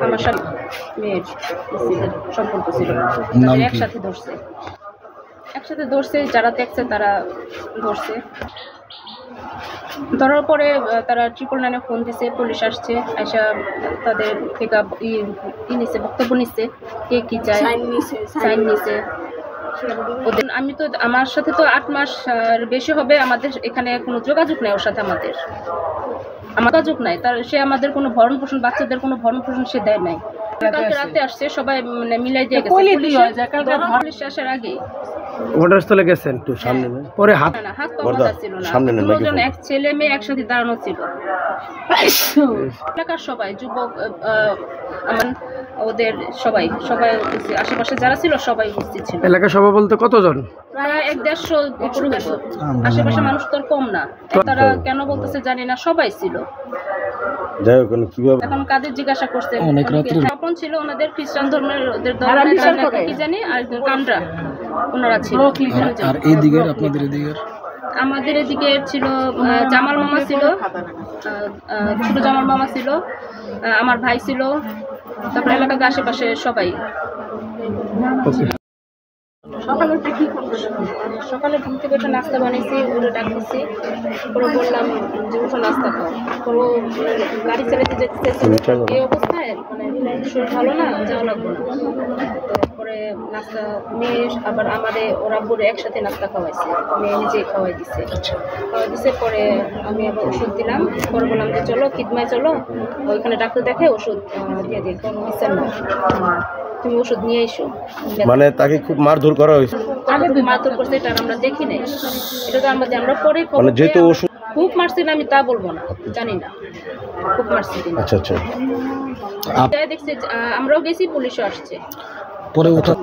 আমার সাথে মেয়ের সম্পর্ক ছিল, একসাথে ধরছে, যারা দেখছে তারা ধরছে। ধরার পরে তারা 999 ফোন দিছে, পুলিশ আসছে, আইসা তাদের থেকে নিছে, বক্তব্য নিচ্ছে, কে কি চায়, সাইন নিছে। আমি তো, আমার সাথে তো 8 মাস বেশি হবে, আমাদের এখানে কোনো যোগাযোগ নেই ওর সাথে, আমাদের যোগাযোগ নাই। তার সে আমাদের কোনো ভরণ পোষণ, বাচ্চাদের কোনো ভরণ পোষণ সে দেয় নাই। কালকে রাতে আসছে, সবাই মানে মিলাই দিয়ে গেছে, পুলিশ আসার আগে ঘটনাস্থলে গেছেন একটু সামনে, পরে হাত পাওয়া ছিল না, দুজন এক ছেলে মেয়ে একসাথে দাঁড়ানো ছিল। এলাকার সবাই, যুবক, ওদের সবাই আশেপাশে যারা ছিল সবাই উপস্থিত ছিল। এলাকার সবাই বলতে কতজন? প্রায় 150 উপরে হতো। আশেপাশে মানুষ তো কম না, তারা কেন বলতেছে জানি না, সবাই ছিল। এখন কাদের জিজ্ঞাসা করছে, তখন ছিল ওনাদের খ্রিস্টান ধর্মের, ওদের ধর্মের কি জানি, আর কামরা ওনারা ছিল। আর এইদিকে আপনাদের এদিকে, আমাদের এদিকে ছিল জামাল মামা ছিল, ছোট জামাল মামা ছিল, আমার ভাই ছিল, তারপরে এলাকার আশেপাশে সবাই। সকালে ঘুম থেকে একটা নাস্তা বানিয়েছি, ওরা ডাকতেছি, ওরা বললাম যে উঠো নাস্তা খাও। ওরা গাড়ি চালাতে যেতেছে, এই অবস্থায় মানে শরীর ভালো না, যাওয়া লাগবে না। তারপরে নাস্তা মেয়ে আবার আমাদের ওরা বলে একসাথে নাস্তা খাওয়াইছে, মেয়ে নিজেই খাওয়াই দিছে। পরে আমি আবার ওষুধ দিলাম, পরে বললাম যে চলো খিদমায় চলো, ওইখানে ডাক্তার দেখে ওষুধ দিয়ে দিই, কোনো দিচ্ছেন না, তুমি ওষুধ নিয়ে এসো। মানে তাকে খুব মারধর করা হয়েছে? মারধর করছে এটা আমরা দেখি নাই, এটা তো আমরা পরে মানে যেহেতু ওষুধ খুব মারছে না, আমি তা বলবো না, জানি না খুব মারছে কিনা। আচ্ছা আচ্ছা, দেখছি আমরাও গেছি, পুলিশও আসছে পরে ওঠা।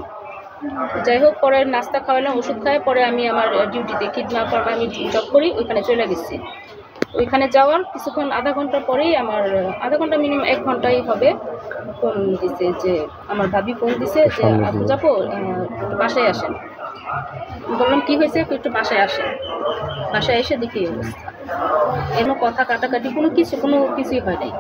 যাই হোক, পরে নাস্তা খাওয়ালাম, ওষুধ খাই, পরে আমি আমার ডিউটিতে খিদমা আমি জব করি, ওইখানে চলে গেছি। ওইখানে যাওয়ার কিছুক্ষণ, আধা ঘন্টা পরেই আমার, আধা ঘন্টা মিনিমাম 1 ঘন্টাই হবে, ফোন দিছে যে আমার ভাবি ফোন দিছে যে আপু যাবো, একটু বাসায় আসেন। বললাম কি হয়েছে, একটু বাসায় আসেন। বাসায় এসে দেখি অবস্থা, এমন কথা কাটাকাটি কোনো কিছুই হয় নাই।